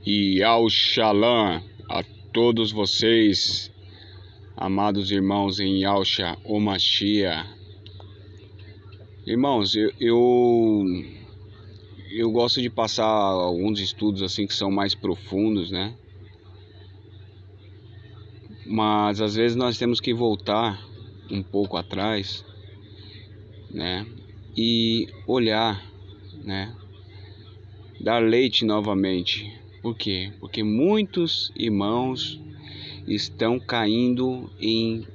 E ao Shalom a todos vocês, amados irmãos em Yahshua o Mashiach. Irmãos, eu gosto de passar alguns estudos assim que são mais profundos, né? Mas às vezes nós temos que voltar um pouco atrás, né? E olhar, né? Dar leite novamente. Por quê? Porque muitos irmãos estão caindo em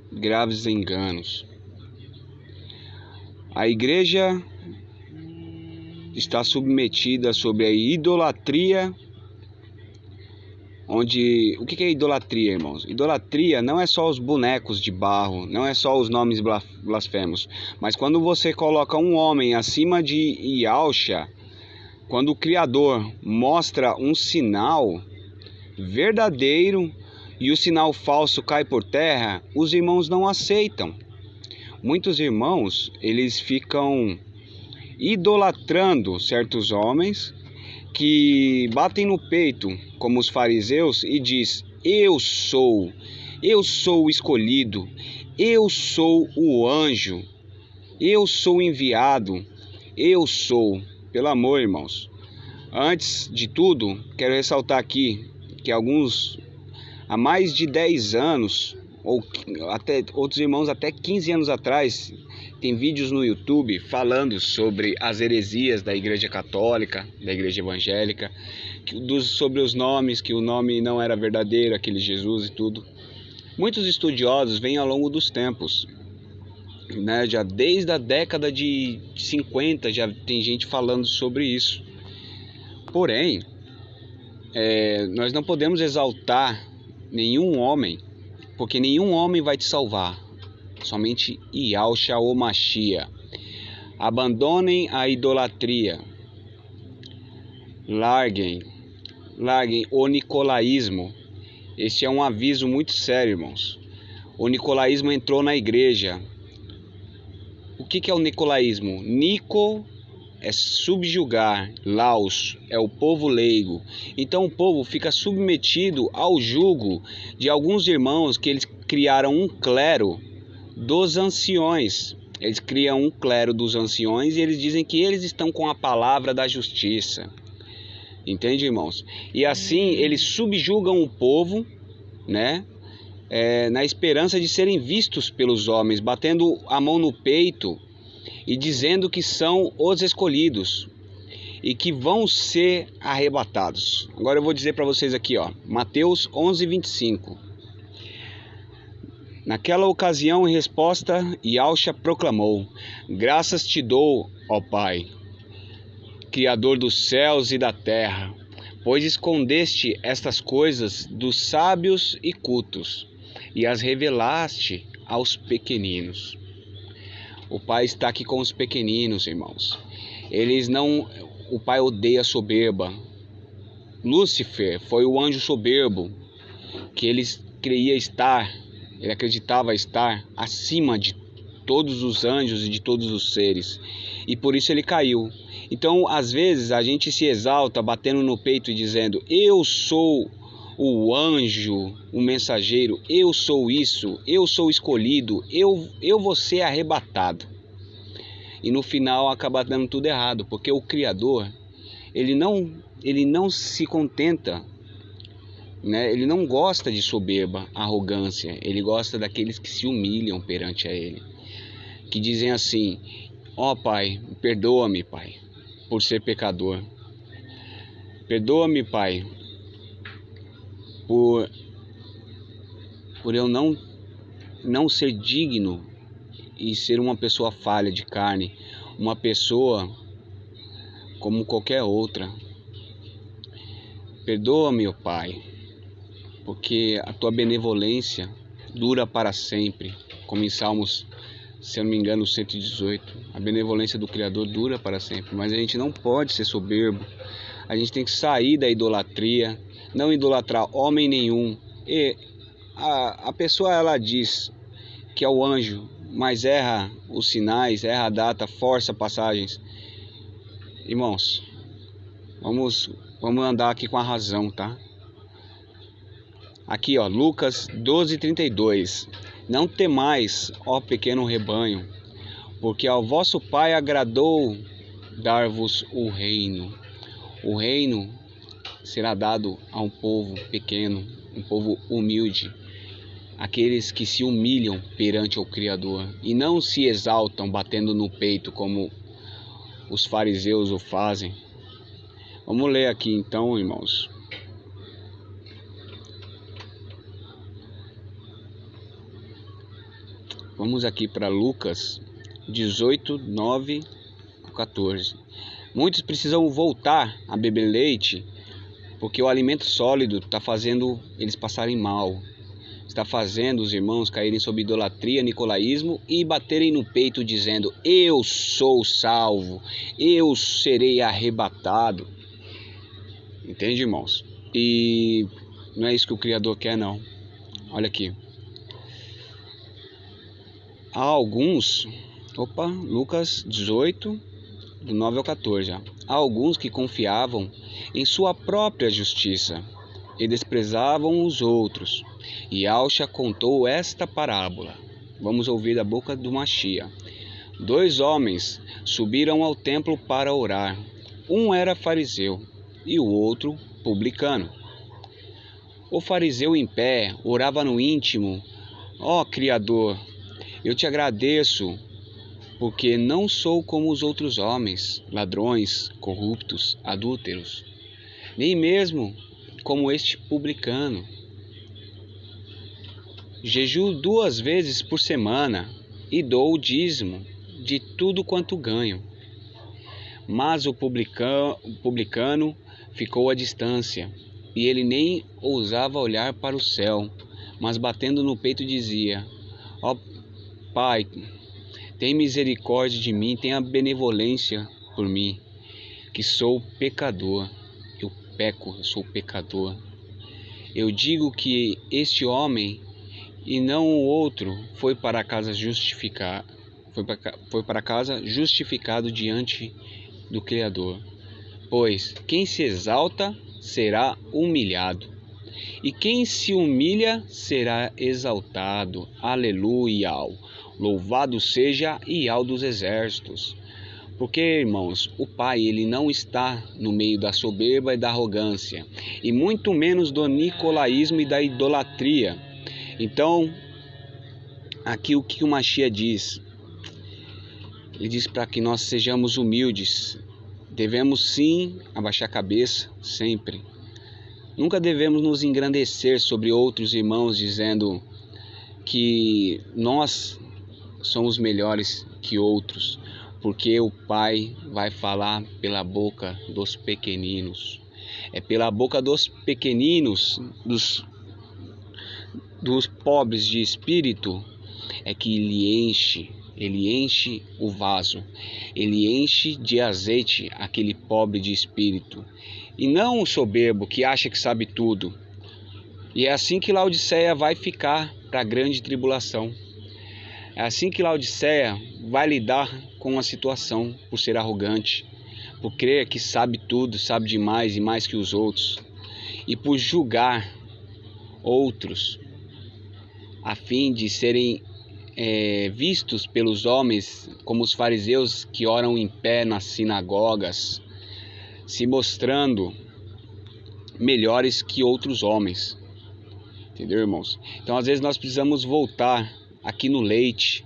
graves enganos. A igreja está submetida sobre a idolatria. O que é idolatria, irmãos? Idolatria não é só os bonecos de barro, não é só os nomes blasfemos, mas quando você coloca um homem acima de Yahshua, quando o Criador mostra um sinal verdadeiro e o sinal falso cai por terra, os irmãos não aceitam. Muitos irmãos, eles ficam idolatrando certos homens que batem no peito, como os fariseus, e diz: eu sou o escolhido, eu sou o anjo, eu sou o enviado, eu sou. Pelo amor, irmãos, antes de tudo, quero ressaltar aqui que há mais de 10 anos, ou até outros irmãos até 15 anos atrás, tem vídeos no YouTube falando sobre as heresias da Igreja Católica, da Igreja Evangélica, sobre os nomes, que o nome não era verdadeiro, aquele Jesus e tudo. Muitos estudiosos vêm ao longo dos tempos, né, já desde a década de 50 já tem gente falando sobre isso. Porém, nós não podemos exaltar nenhum homem, porque nenhum homem vai te salvar, somente Yahshua o Mashiach. Abandonem a idolatria, larguem o nicolaísmo. Este é um aviso muito sério, irmãos. O nicolaísmo entrou na igreja. O que é o nicolaísmo? Nico é subjugar, laos é o povo leigo. Então o povo fica submetido ao jugo de alguns irmãos que eles criaram um clero dos anciões. Eles criam um clero dos anciões e eles dizem que eles estão com a palavra da justiça. Entende, irmãos? E assim eles subjugam o povo, né? Na esperança de serem vistos pelos homens, batendo a mão no peito e dizendo que são os escolhidos e que vão ser arrebatados. Agora eu vou dizer para vocês aqui, ó, Mateus 11:25. Naquela ocasião, em resposta, Yahshua proclamou: graças te dou, ó Pai, Criador dos céus e da terra, pois escondeste estas coisas dos sábios e cultos e as revelaste aos pequeninos. O Pai está aqui com os pequeninos, irmãos. O Pai odeia a soberba. Lúcifer foi o anjo soberbo que ele acreditava estar acima de todos os anjos e de todos os seres. E por isso ele caiu. Então, às vezes, a gente se exalta batendo no peito e dizendo: eu sou o anjo, o mensageiro, eu sou isso, eu sou escolhido, eu vou ser arrebatado. E no final acaba dando tudo errado, porque o Criador, ele não se contenta, né? Ele não gosta de soberba, arrogância, ele gosta daqueles que se humilham perante a ele, que dizem assim: ó Pai, perdoa-me, Pai, por ser pecador. Perdoa-me, Pai, por eu não ser digno e ser uma pessoa falha de carne, uma pessoa como qualquer outra. Perdoa-me, ó Pai, porque a tua benevolência dura para sempre, como em Salmos, se eu não me engano, 118. A benevolência do Criador dura para sempre, mas a gente não pode ser soberbo. A gente tem que sair da idolatria, não idolatrar homem nenhum. E a pessoa, ela diz que é o anjo, mas erra os sinais, erra a data, força passagens. Irmãos, vamos Vamos andar aqui com a razão, tá? Aqui, ó, Lucas 12:32. Não temais, ó pequeno rebanho, porque ao vosso Pai agradou dar-vos o reino. O reino será dado a um povo pequeno, um povo humilde, aqueles que se humilham perante o Criador e não se exaltam batendo no peito como os fariseus o fazem. Vamos ler aqui então, irmãos. Vamos aqui para Lucas 18:9-14. Muitos precisam voltar a beber leite, porque o alimento sólido está fazendo eles passarem mal. Está fazendo os irmãos caírem sob idolatria, nicolaísmo e baterem no peito dizendo: eu sou salvo, eu serei arrebatado. Entende, irmãos? E não é isso que o Criador quer, não. Olha aqui. Há alguns, Lucas 18, do 9 ao 14. Há alguns que confiavam em sua própria justiça e desprezavam os outros. E Alcha contou esta parábola. Vamos ouvir da boca do Machia. 2 homens subiram ao templo para orar. Um era fariseu e o outro publicano. O fariseu em pé orava no íntimo: ó Criador, eu te agradeço, porque não sou como os outros homens, ladrões, corruptos, adúlteros, nem mesmo como este publicano. Jejuo 2 vezes por semana e dou o dízimo de tudo quanto ganho. Mas o publicano ficou à distância, e ele nem ousava olhar para o céu, mas batendo no peito dizia: ó Pai, tem misericórdia de mim, tenha benevolência por mim, que sou pecador. Eu peco, eu sou pecador. Eu digo que este homem e não o outro foi para casa justificado diante do Criador. Pois quem se exalta será humilhado, e quem se humilha será exaltado. Aleluia! Louvado seja Iau dos exércitos. Porque, irmãos, o Pai, ele não está no meio da soberba e da arrogância, e muito menos do nicolaísmo e da idolatria. Então, aqui o que o Machia diz? Ele diz para que nós sejamos humildes. Devemos sim abaixar a cabeça sempre. Nunca devemos nos engrandecer sobre outros irmãos, dizendo que nós somos melhores que outros, porque o Pai vai falar pela boca dos pequeninos. É pela boca dos pequeninos, dos pobres de espírito, é que ele enche o vaso, ele enche de azeite aquele pobre de espírito, e não o soberbo que acha que sabe tudo. E é assim que Laodiceia vai ficar para a grande tribulação. É assim que Laodiceia vai lidar com a situação, por ser arrogante, por crer que sabe tudo, sabe demais e mais que os outros, e por julgar outros, a fim de serem vistos pelos homens como os fariseus que oram em pé nas sinagogas, se mostrando melhores que outros homens. Entendeu, irmãos? Então, às vezes nós precisamos voltar aqui no leite.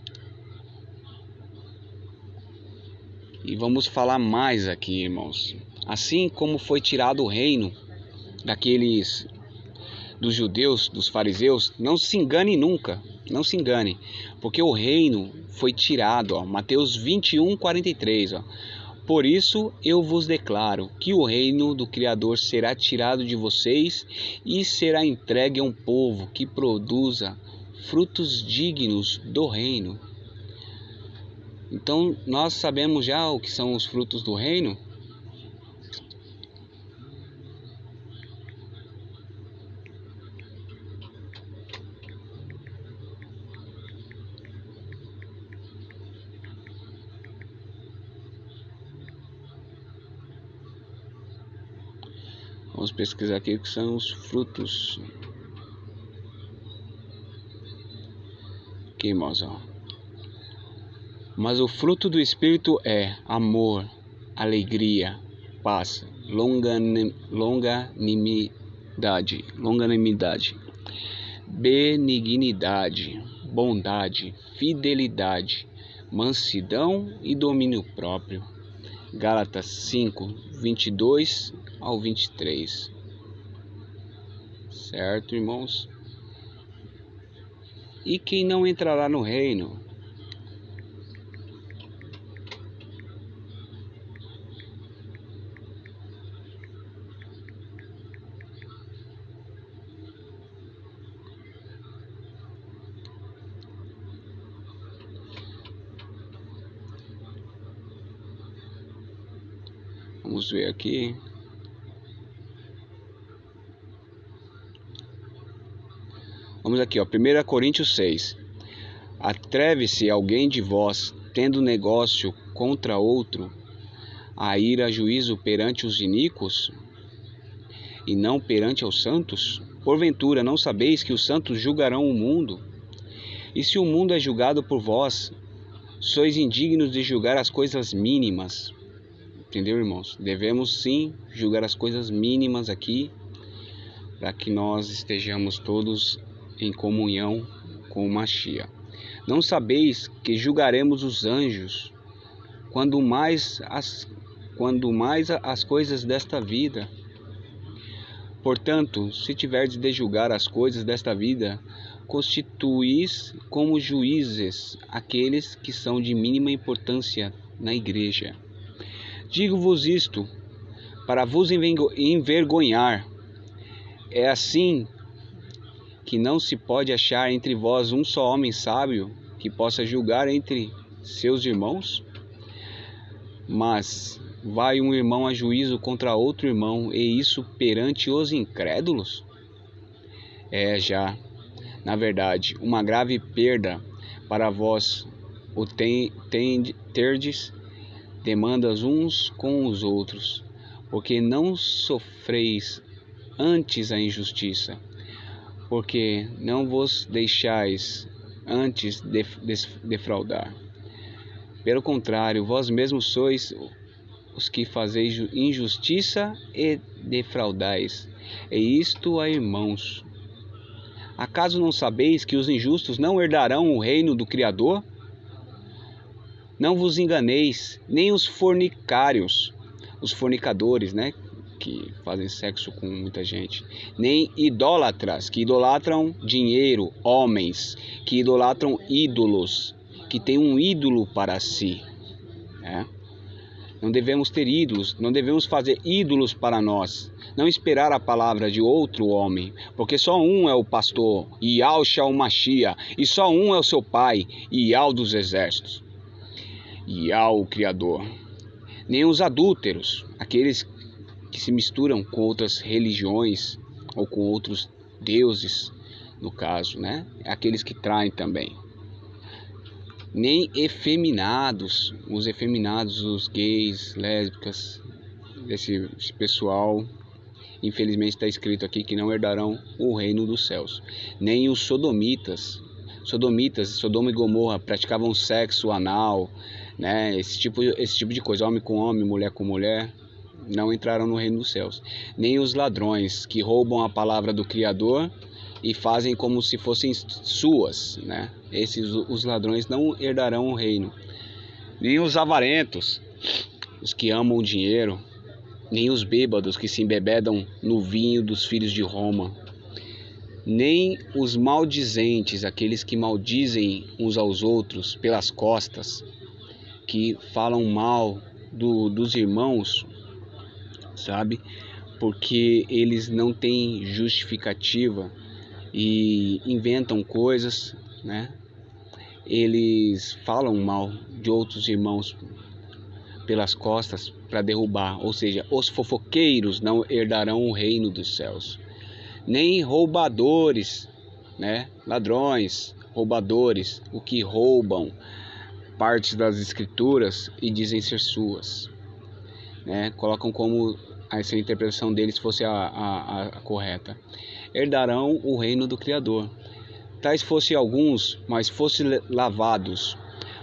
E vamos falar mais aqui, irmãos. Assim como foi tirado o reino dos judeus, dos fariseus, não se engane nunca, não se engane, porque o reino foi tirado, ó, Mateus 21:43, ó. Por isso eu vos declaro que o reino do Criador será tirado de vocês e será entregue a um povo que produza frutos dignos do reino. Então nós sabemos já o que são os frutos do reino? Vamos pesquisar aqui o que são os frutos. Aqui, irmãos, ó. Mas o fruto do Espírito é amor, alegria, paz, longanimidade, benignidade, bondade, fidelidade, mansidão e domínio próprio. Gálatas 5, 22 ao 23. Certo, irmãos? E quem não entrará no reino? Vamos ver aqui. Vamos aqui, ó, 1 Coríntios 6. Atreve-se alguém de vós, tendo negócio contra outro, a ir a juízo perante os iníquos, e não perante os santos? Porventura não sabeis que os santos julgarão o mundo? E se o mundo é julgado por vós, sois indignos de julgar as coisas mínimas. Entendeu, irmãos? Devemos sim julgar as coisas mínimas aqui, para que nós estejamos todos em comunhão com o Mashiach. Não sabeis que julgaremos os anjos, quando mais as coisas desta vida? Portanto, se tiverdes de julgar as coisas desta vida, constituís como juízes aqueles que são de mínima importância na igreja. Digo-vos isto para vos envergonhar. É assim que não se pode achar entre vós um só homem sábio que possa julgar entre seus irmãos? Mas vai um irmão a juízo contra outro irmão, e isso perante os incrédulos? É já, na verdade, uma grave perda para vós o terdes demandas uns com os outros, porque não sofreis antes a injustiça, porque não vos deixais antes defraudar. Pelo contrário, vós mesmos sois os que fazeis injustiça e defraudais. E isto a irmãos. Acaso não sabeis que os injustos não herdarão o reino do Criador? Não vos enganeis, nem os fornicários, os fornicadores, né, que fazem sexo com muita gente, nem idólatras, que idolatram dinheiro, homens, que idolatram ídolos, que têm um ídolo para si, né? Não devemos ter ídolos, não devemos fazer ídolos para nós, não esperar a palavra de outro homem, porque só um é o pastor, Yahushua o Mashiach, e só um é o seu pai, Yahweh dos exércitos, Yahweh o Criador. Nem os adúlteros, aqueles que se misturam com outras religiões ou com outros deuses, no caso, né? Aqueles que traem também. Nem efeminados, os gays, lésbicas, esse pessoal, infelizmente está escrito aqui que não herdarão o reino dos céus. Nem os sodomitas, Sodoma e Gomorra, praticavam sexo anal, né? Esse tipo de coisa, homem com homem, mulher com mulher, não entraram no reino dos céus. Nem os ladrões que roubam a palavra do Criador e fazem como se fossem suas, né? Os ladrões não herdarão o reino. Nem os avarentos, os que amam o dinheiro, nem os bêbados que se embebedam no vinho dos filhos de Roma, nem os maldizentes, aqueles que maldizem uns aos outros pelas costas, que falam mal dos irmãos, sabe? Porque eles não têm justificativa e inventam coisas, né? Eles falam mal de outros irmãos pelas costas para derrubar, ou seja, os fofoqueiros não herdarão o reino dos céus. Nem roubadores, né? Ladrões, roubadores, o que roubam partes das escrituras e dizem ser suas, né? Colocam como essa interpretação deles fosse a correta, herdarão o reino do Criador. Tais fossem alguns, mas fossem lavados,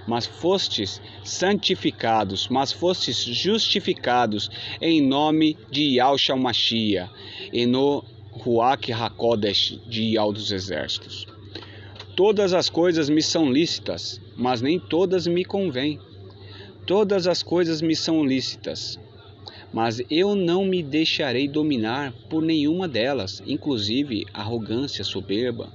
mas fostes santificados, mas fostes justificados em nome de Yahushua Mashiach e no Ruach HaKodesh de Yahweh dos Exércitos. Todas as coisas me são lícitas, mas nem todas me convêm. Todas as coisas me são lícitas, mas eu não me deixarei dominar por nenhuma delas, inclusive arrogância, soberba.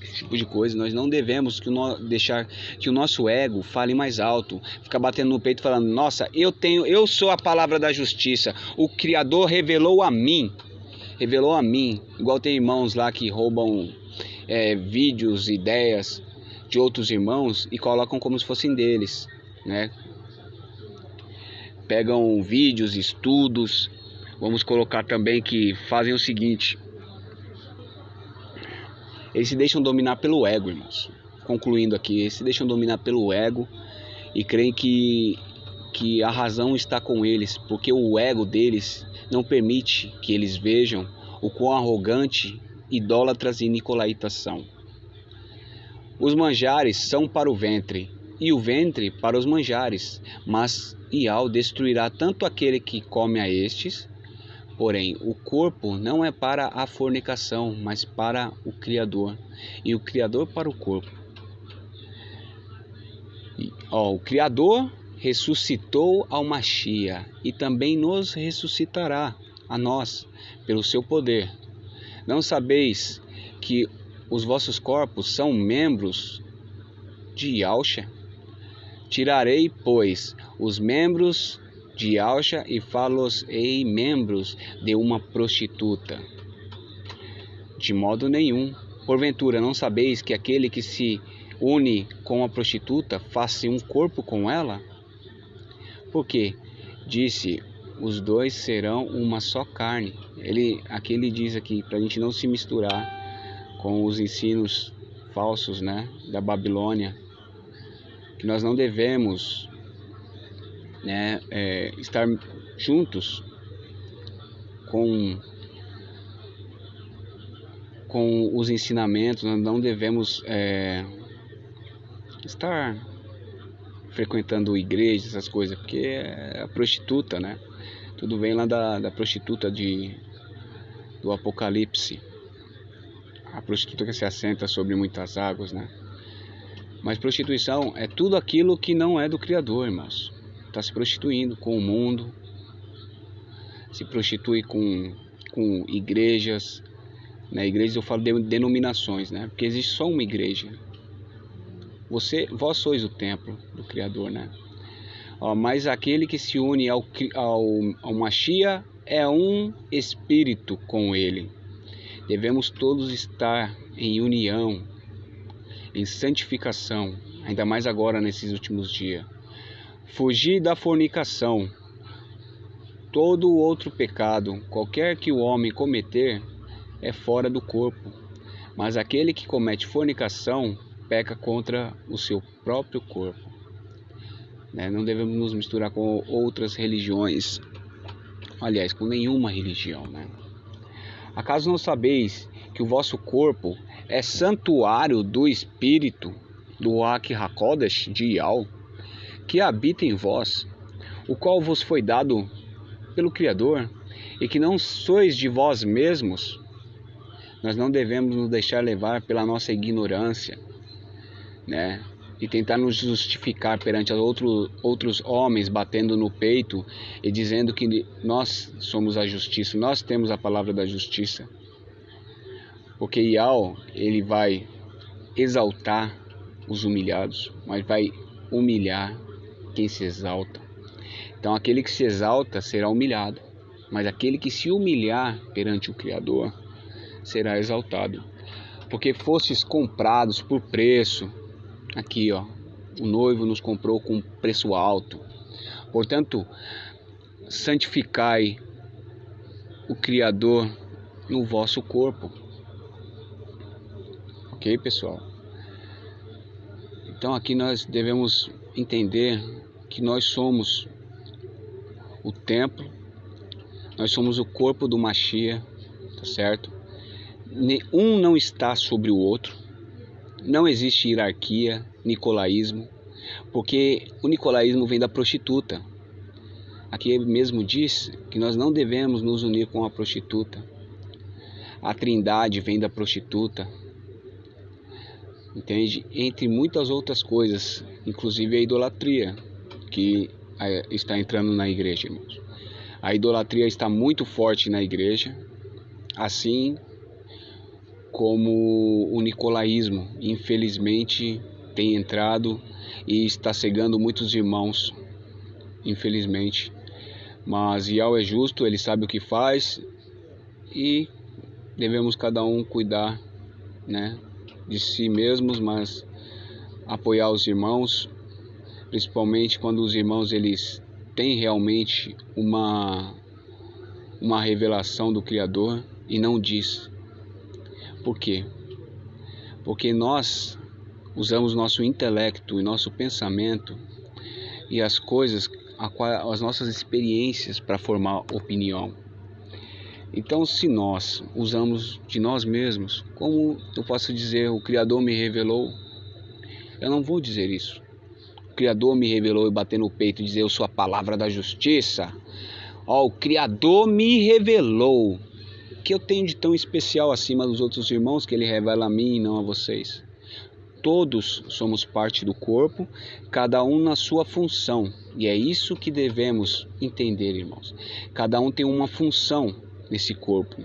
Esse tipo de coisa, nós não devemos deixar que o nosso ego fale mais alto, ficar batendo no peito falando, nossa, eu sou a palavra da justiça, o Criador revelou a mim, igual tem irmãos lá que roubam vídeos, ideias de outros irmãos e colocam como se fossem deles, né? Pegam vídeos, estudos, vamos colocar também que fazem o seguinte, eles se deixam dominar pelo ego, irmãos. Concluindo aqui, eles se deixam dominar pelo ego e creem que a razão está com eles, porque o ego deles não permite que eles vejam o quão arrogante, idólatras e nicolaítas são. Os manjares são para o ventre, e o ventre para os manjares, mas Ial destruirá tanto aquele que come a estes. Porém, o corpo não é para a fornicação, mas para o Criador, e o Criador para o corpo. O Criador ressuscitou ao Mashiach, e também nos ressuscitará a nós, pelo seu poder. Não sabeis que os vossos corpos são membros de Yahushua? Tirarei, pois, os membros de Yahushua e fá-los-ei membros de uma prostituta. De modo nenhum. Porventura não sabeis que aquele que se une com a prostituta faz-se um corpo com ela? Porque disse, os dois serão uma só carne. Aqui ele diz aqui, para a gente não se misturar com os ensinos falsos, né, da Babilônia, que nós não devemos, né, estar juntos com os ensinamentos, nós não devemos estar frequentando igrejas, essas coisas, porque é a prostituta, né? Tudo vem lá da prostituta do Apocalipse, a prostituta que se assenta sobre muitas águas, né? Mas prostituição é tudo aquilo que não é do Criador, irmãos. Está se prostituindo com o mundo, se prostitui com igrejas, né? Igrejas eu falo de denominações, né? Porque existe só uma igreja. Vós sois o templo do Criador, né? Mas aquele que se une ao Mashiach é um espírito com ele. Devemos todos estar em união, em santificação, ainda mais agora nesses últimos dias. Fugir da fornicação. Todo outro pecado, qualquer que o homem cometer, é fora do corpo. Mas aquele que comete fornicação peca contra o seu próprio corpo. Não devemos nos misturar com outras religiões. Aliás, com nenhuma religião, né? Acaso não sabeis que o vosso corpo é santuário do Espírito, do Ruach HaKodesh de Yahweh, que habita em vós, o qual vos foi dado pelo Criador, e que não sois de vós mesmos? Nós não devemos nos deixar levar pela nossa ignorância, né? E tentar nos justificar perante outros homens, batendo no peito e dizendo que nós somos a justiça, nós temos a palavra da justiça. Porque Yahweh, ele vai exaltar os humilhados, mas vai humilhar quem se exalta. Então aquele que se exalta será humilhado, mas aquele que se humilhar perante o Criador será exaltado. Porque fostes comprados por preço. Aqui, o noivo nos comprou com preço alto. Portanto, santificai o Criador no vosso corpo. Ok, pessoal? Então aqui nós devemos entender que nós somos o templo, Nós somos o corpo do Mashiach, tá certo? Um não está sobre o outro. Não existe hierarquia, nicolaísmo, porque o nicolaísmo vem da prostituta. Aqui mesmo diz que nós não devemos nos unir com a prostituta. A trindade vem da prostituta, entende? Entre muitas outras coisas, inclusive a idolatria, que está entrando na igreja, irmãos. A idolatria está muito forte na igreja, assim como o nicolaísmo, infelizmente, tem entrado e está cegando muitos irmãos, infelizmente. Mas Yahweh é justo, ele sabe o que faz e devemos cada um cuidar, né, de si mesmos, mas apoiar os irmãos, principalmente quando os irmãos eles têm realmente uma revelação do Criador e não diz. Por quê? Porque nós usamos nosso intelecto e nosso pensamento e as coisas, as nossas experiências para formar opinião. Então, se nós usamos de nós mesmos, como eu posso dizer, o Criador me revelou, eu não vou dizer isso. O Criador me revelou e bater no peito e dizer, eu sou a palavra da justiça. Ó, o Criador me revelou. O que eu tenho de tão especial acima dos outros irmãos que ele revela a mim e não a vocês? Todos somos parte do corpo, cada um na sua função. E é isso que devemos entender, irmãos. Cada um tem uma função nesse corpo.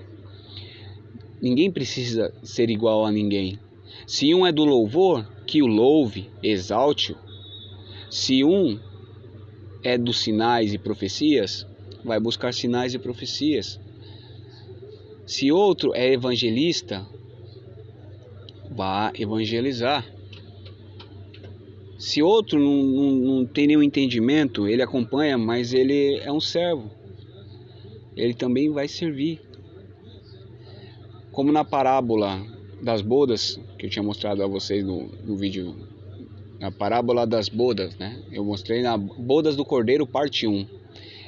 Ninguém precisa ser igual a ninguém. Se um é do louvor, que o louve, exalte-o. Se um é dos sinais e profecias, vai buscar sinais e profecias. Se outro é evangelista, vá evangelizar. Se outro não tem nenhum entendimento, ele acompanha, mas ele é um servo. Ele também vai servir. Como na parábola das bodas, que eu tinha mostrado a vocês no vídeo, na parábola das bodas, né? Eu mostrei na Bodas do Cordeiro, parte 1.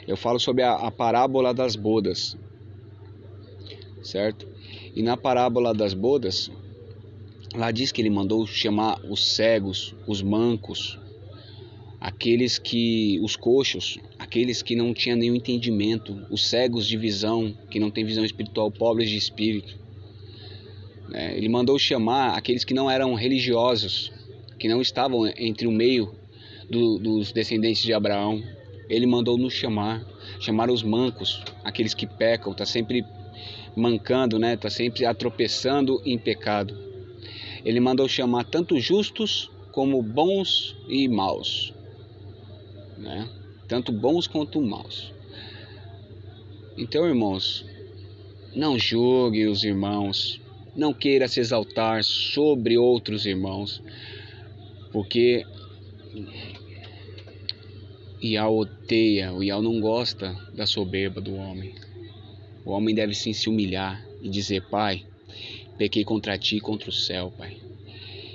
Eu falo sobre a parábola das bodas, certo? E na parábola das bodas, lá diz que ele mandou chamar os cegos, os mancos, os coxos, aqueles que não tinham nenhum entendimento, os cegos de visão, que não têm visão espiritual, pobres de espírito. Ele mandou chamar aqueles que não eram religiosos, que não estavam entre o meio dos descendentes de Abraão. Ele mandou nos chamar os mancos, aqueles que pecam, tá sempre mancando, né? Tá sempre tropeçando em pecado. Ele mandou chamar tanto justos como bons e maus, né? Tanto bons quanto maus. Então, irmãos, não julgue os irmãos, não queira se exaltar sobre outros irmãos, porque Yahweh odeia, o Yahweh não gosta da soberba do homem. O homem deve sim se humilhar e dizer, Pai, pequei contra ti e contra o céu, Pai.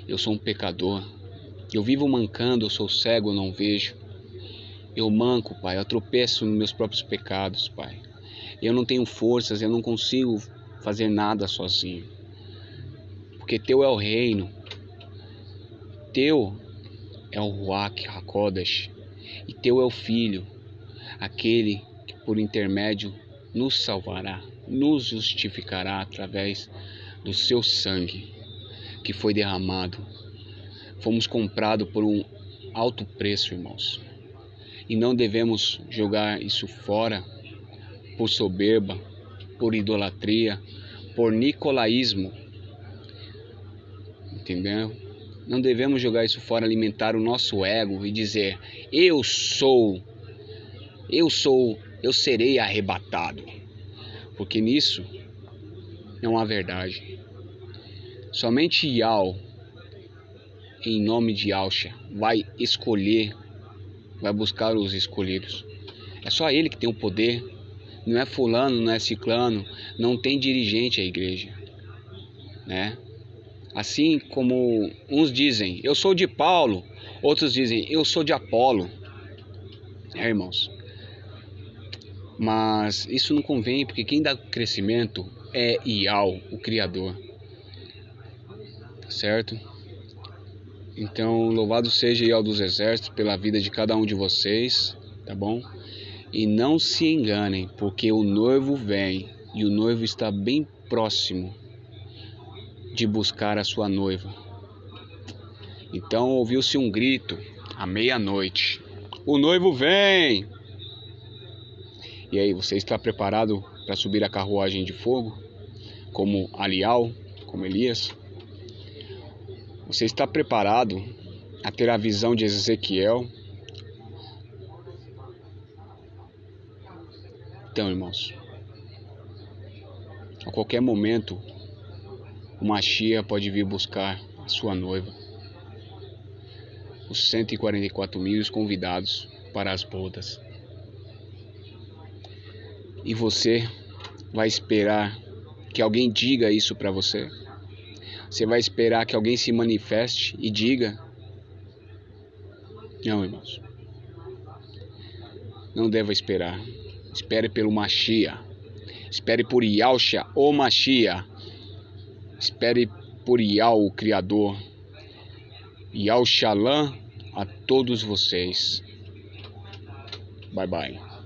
Eu sou um pecador. Eu vivo mancando, eu sou cego, eu não vejo. Eu manco, Pai, eu tropeço nos meus próprios pecados, Pai. Eu não tenho forças, eu não consigo fazer nada sozinho. Porque Teu é o reino. Teu é o Ruach HaKodesh. E Teu é o Filho, aquele que por intermédio nos salvará, nos justificará através do Seu sangue que foi derramado. Fomos comprados por um alto preço, irmãos. E não devemos jogar isso fora por soberba, por idolatria, por nicolaísmo. Entendeu? Não devemos jogar isso fora, alimentar o nosso ego e dizer, eu serei arrebatado. Porque nisso não há verdade. Somente Yahweh, em nome de Yahshua, vai escolher, vai buscar os escolhidos. É só Ele que tem o poder. Não é fulano, não é ciclano, não tem dirigente a igreja, né? Assim como uns dizem, eu sou de Paulo, outros dizem, eu sou de Apolo. Irmãos, Mas isso não convém, porque quem dá crescimento é Ial, o Criador. Tá certo? Então, louvado seja Ial dos Exércitos pela vida de cada um de vocês, tá bom? E não se enganem, porque o noivo vem e o noivo está bem próximo de buscar a sua noiva. Então ouviu-se um grito à meia-noite: o noivo vem! E aí, você está preparado para subir a carruagem de fogo, como Alial, como Elias? Você está preparado a ter a visão de Ezequiel? Então, irmãos, a qualquer momento, o Mashiach pode vir buscar a sua noiva. Os 144 mil convidados para as bodas. E você vai esperar que alguém diga isso para você? Você vai esperar que alguém se manifeste e diga? Não, irmãos. Não deva esperar. Espere pelo Mashiach. Espere por Yahshua, o Mashiach. Espere por Yah, o Criador. Yah Shalom a todos vocês. Bye bye.